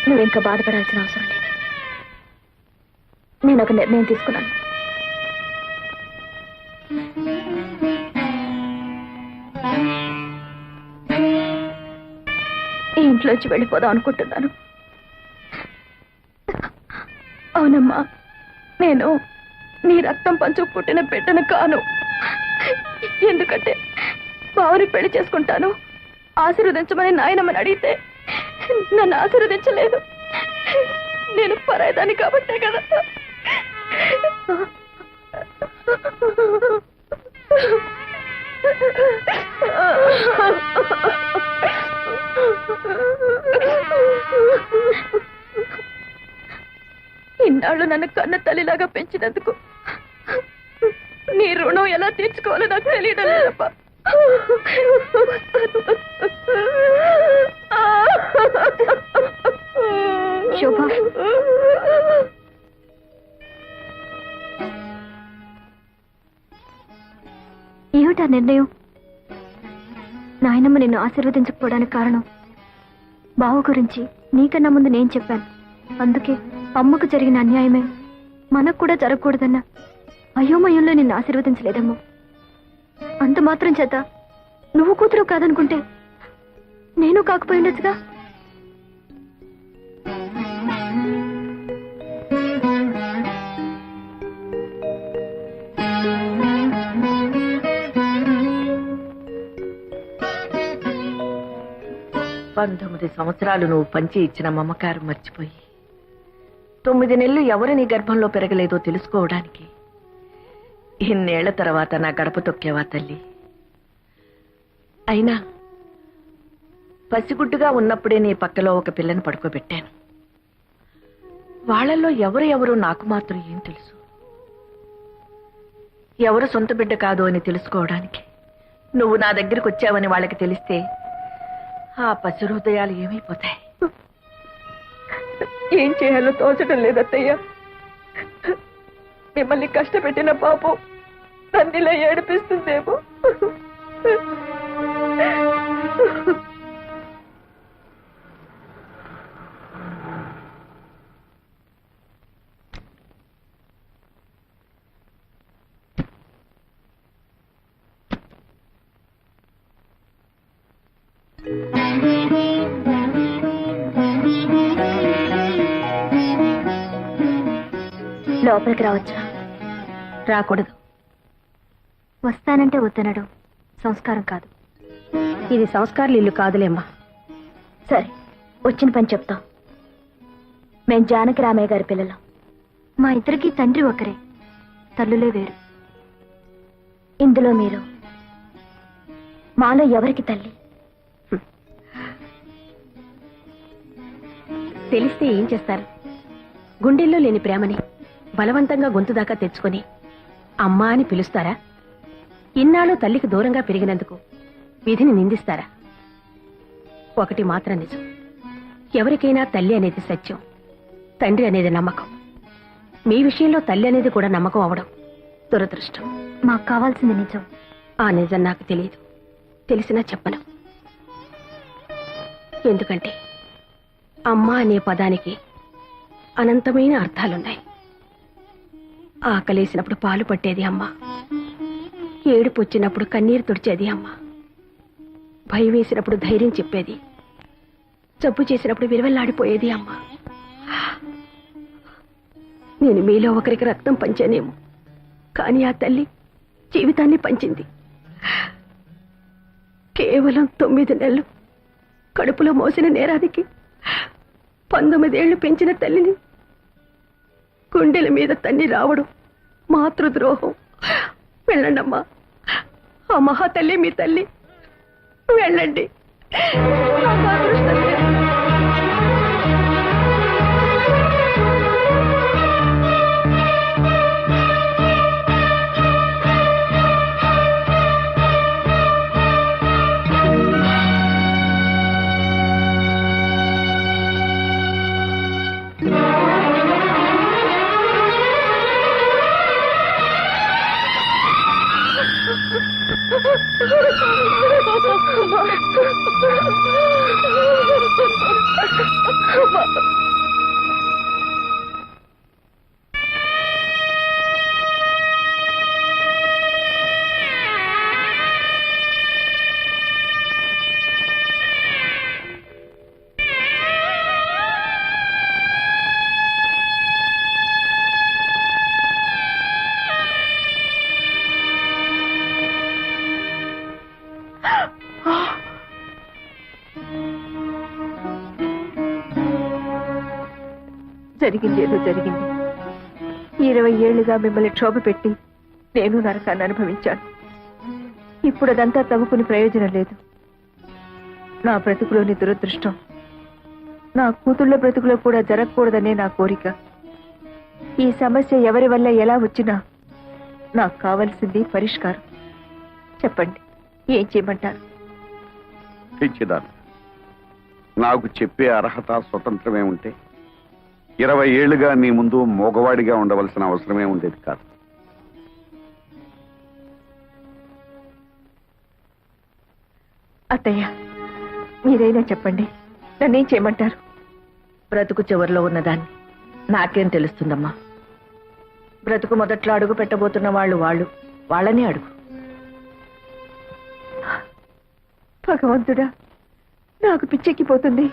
నువ్వు ఇంకా బాధపడాల్సిన అవసరం లేదు. నేను ఒక నిర్ణయం తీసుకున్నాను. ఈ ఇంట్లోంచి వెళ్ళిపోదాం అనుకుంటున్నాను. అవునమ్మా, నేను నీ రక్తం పంచు పుట్టిన బిడ్డను కాను. ఎందుకంటే బావని పెళ్లి చేసుకుంటాను ఆశీర్వదించమని నాయనమ్మని అడిగితే నన్ను ఆశీర్వదించలేదు. నేను పరాయిదాన్ని కాబట్టే కదా. ఇన్నాళ్ళు నన్ను కన్న తల్లిలాగా పెంచినందుకు నీ రుణం ఎలా తీర్చుకోవాలో నాకు తెలియడం లేదప్పా. శోభ, ఏమిటా నిర్ణయం? నాయనమ్మ నిన్ను ఆశీర్వదించకపోవడానికి కారణం బావ గురించి నీకన్నా ముందు నేను చెప్పాను. అందుకే అమ్మకు జరిగిన అన్యాయమే మనకు కూడా జరగకూడదన్న అయోమయంలో నిన్ను ఆశీర్వదించలేదమ్మా. అంత మాత్రం చేత నువ్వు కూతురు కాదనుకుంటే నేను కాకపోయి ఉండొచ్చుగా. పంతొమ్మిది సంవత్సరాలు నువ్వు పంచి ఇచ్చిన మమకారం మర్చిపోయి 9 నెలలు ఎవరు నీ గర్భంలో పెరగలేదో తెలుసుకోవడానికి ఇన్నేళ్ల తర్వాత నా గడప తొక్కేవా తల్లి. అయినా పసిగుడ్డుగా ఉన్నప్పుడే నీ పక్కలో ఒక పిల్లని పడుకోబెట్టాను. వాళ్ళల్లో ఎవరు నాకు మాత్రం ఏం తెలుసు? ఎవరు సొంత బిడ్డ కాదు అని తెలుసుకోవడానికి నువ్వు నా దగ్గరికి వచ్చావని వాళ్ళకి తెలిస్తే ఆ పసి హృదయాలు ఏమైపోతాయి? ఏం చేయాలో తోచడం లేదత్తయ్య. మిమ్మల్ని కష్టపెట్టిన పాపం నన్నిలా ఏడిపిస్తుందేమో. లోపలికి రావచ్చా? రాకూడదు. వస్తానంటే వద్దనడం సంస్కారం కాదు. ఇది సంస్కారాలు ఇల్లు కాదులేమ్మా. సరే, వచ్చిన పని చెప్తాం. మేం జానకి రామయ్య గారి పిల్లలం. మా ఇద్దరికి తండ్రి ఒకరే, తల్లులే వేరు. ఇందులో మీరు మాలో ఎవరికి తల్లి? తెలిస్తే ఏం చేస్తారు? గుండెల్లో లేని ప్రేమని బలవంతంగా గొంతు దాకా తెచ్చుకొని అమ్మా అని పిలుస్తారా? ఇన్నాళ్ళు తల్లికి దూరంగా పెరిగినందుకు విధిని నిందిస్తారా? ఒకటి మాత్రం నిజం, ఎవరికైనా తల్లి అనేది సత్యం, తండ్రి అనేది నమ్మకం. మీ విషయంలో తల్లి అనేది కూడా నమ్మకం అవడం దురదృష్టం. మాకు కావాల్సింది నిజం. ఆ నిజం నాకు తెలియదు, తెలిసినా చెప్పను. ఎందుకంటే అమ్మ అనే పదానికి అనంతమైన అర్థాలున్నాయి. ఆకలేసినప్పుడు పాలు పట్టేది అమ్మ, ఏడుపు వచ్చినప్పుడు కన్నీరు తుడిచేది అమ్మ, భయం వేసినప్పుడు ధైర్యం చెప్పేది, జబ్బు చేసినప్పుడు విరవెల్లాడిపోయేది అమ్మ. నేను మీలో ఒకరికి రక్తం పంచానేమో, కానీ ఆ తల్లి జీవితాన్ని పంచింది. కేవలం 9 నెలలు కడుపులో మోసిన నేరానికి 19 ఏళ్లు పెంచిన తల్లిని గుండెల మీద తన్ని రావడం మాతృద్రోహం. వెళ్ళండమ్మా, ఆ మహాతల్లి మీ తల్లి. వెళ్ళండి. జరిగింది ఏదో జరిగింది. 20 ఏళ్లుగా మిమ్మల్ని క్షోభ పెట్టి నేను నరకాన్ని అనుభవించాను. ఇప్పుడు అదంతా తవ్వుకుని ప్రయోజనం లేదు. నా బ్రతుకులోని దురదృష్టం నా కూతుళ్ళ బ్రతుకులో కూడా జరగకూడదనే నా కోరిక. ఈ సమస్య ఎవరి వల్ల ఎలా వచ్చినా నాకు కావలసింది పరిష్కారం. చెప్పండి, ఏం చేయమంటారు? పిచ్చిదాన్ని, నాకు చెప్పే అర్హత స్వతంత్రమే ఉంటే 20 ఏళ్లుగా నీ ముందు మగవాడిగా ఉండవలసిన అవసరమే ఉండేది కాదు. అత్తయ్య, మీరైనా చెప్పండి, నన్నేం చేయమంటారు? బ్రతుకు చివరిలో ఉన్నదాన్ని నాకేం తెలుస్తుందమ్మా? బ్రతుకు మొదట్లో అడుగు పెట్టబోతున్న వాళ్ళనే అడుగు. భగవంతుడా, నాకు పిచ్చెక్కిపోతుంది.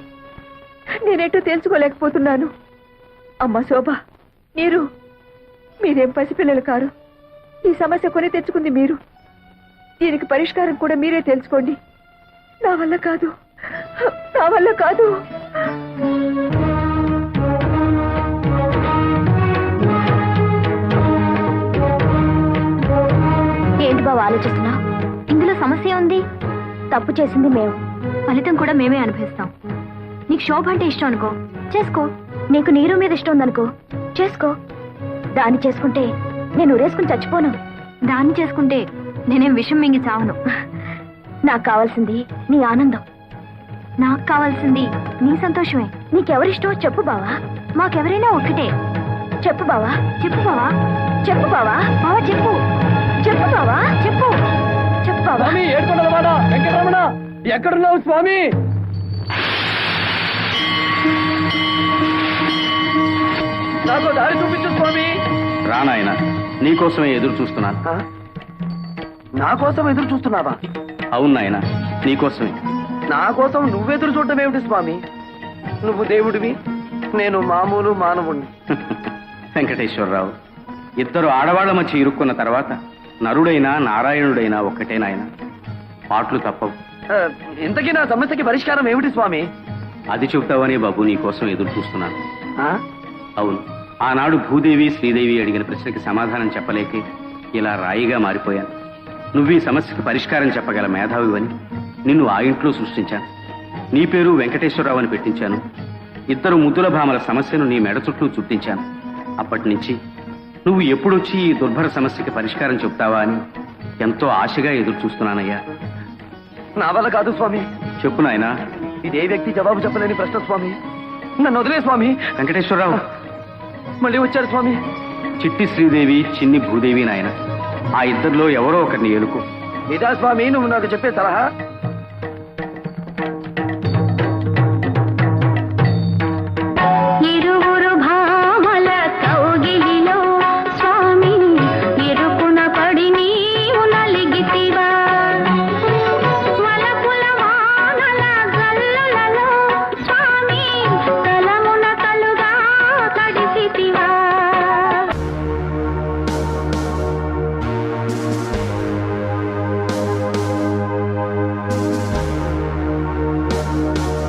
నేనేటో తెలుసుకోలేకపోతున్నాను. అమ్మా శోభ, మీరేం పసిపిల్లలు కారు. ఈ సమస్య కొని తెచ్చుకుంది మీరు. దీనికి పరిష్కారం కూడా మీరే తెలుసుకోండి. నా వల్ల కాదు. ఏంటి బావ ఆలోచిస్తున్నావు? ఇందులో సమస్య ఉంది. తప్పు చేసింది మేము, ఫలితం కూడా మేమే అనుభవిస్తాం. నీకు శోభ అంటే ఇష్టం అనుకో, చేసుకో. నీకు నీరు మీద ఇష్టం ఉందనుకో, చేసుకో. దాన్ని చేసుకుంటే నేను ఊరేసుకుని చచ్చిపోను. దాన్ని చేసుకుంటే నేనేం విషం మింగి చావను. నాకు కావాల్సింది నీ ఆనందం. నాకు కావాల్సింది నీ సంతోషమే. నీకెవరిష్టమో చెప్పు బావా. మాకెవరైనా ఒక్కటే. చెప్పు బావా, చెప్పు బావా, చెప్పు బావా. బావా చెప్పు, చెప్పు బావా, చెప్పు, చెప్పు బావా. వెంకటరమణ, ఎక్కడున్నావు స్వామి? నాకు దారి చూపించు స్వామి. రానాయన, నీకోసమే ఎదురు చూస్తున్నాను. నా కోసం ఎదురు చూస్తున్నావా? అవును నాయన, నీకోసమే. నా కోసం నువ్వెదురు చూడటం ఏమిటి స్వామి? నువ్వు దేవుడివి, నేను మామూలు మానవుణ్ణి. వెంకటేశ్వరరావు, ఇద్దరు ఆడవాళ్ల మధ్య ఇరుక్కున్న తర్వాత నరుడైనా నారాయణుడైనా ఒక్కటే నాయన. పాటలు తప్పవు. ఇంతకీ నా సమస్యకి పరిష్కారం ఏమిటి స్వామి? అది చెబుతావనే బాబు నీకోసం ఎదురు చూస్తున్నాను. ఆ? అవును, ఆనాడు భూదేవి శ్రీదేవి అడిగిన ప్రశ్నకి సమాధానం చెప్పలేకే ఇలా రాయిగా మారిపోయాను. నువ్వు ఈ సమస్యకి పరిష్కారం చెప్పగల మేధావివని నిన్ను ఆ ఇంట్లో సృష్టించాను. నీ పేరు వెంకటేశ్వరరావు అని పెట్టించాను. ఇద్దరు ముద్దుల భామల సమస్యను నీ మెడ చుట్టూ చుట్టించాను. అప్పటి నుంచి నువ్వు ఎప్పుడొచ్చి ఈ దుర్భర సమస్యకి పరిష్కారం చెప్తావా అని ఎంతో ఆశగా ఎదురు చూస్తున్నానయ్యా. నా వల్ల కాదు స్వామి. చెప్పు నాయనా. ఇదే వ్యక్తి జవాబు చెప్పలేని ప్రశ్న స్వామి. నన్ను వదిలే స్వామి. వెంకటేశ్వరరావు మళ్ళీ వచ్చారు స్వామి. చిట్టి శ్రీదేవి, చిన్ని భూదేవి నాయన. ఆ ఇద్దరిలో ఎవరో ఒకరిని ఎలుకు. ఇదా స్వామి నువ్వు నాకు చెప్పే సలహా?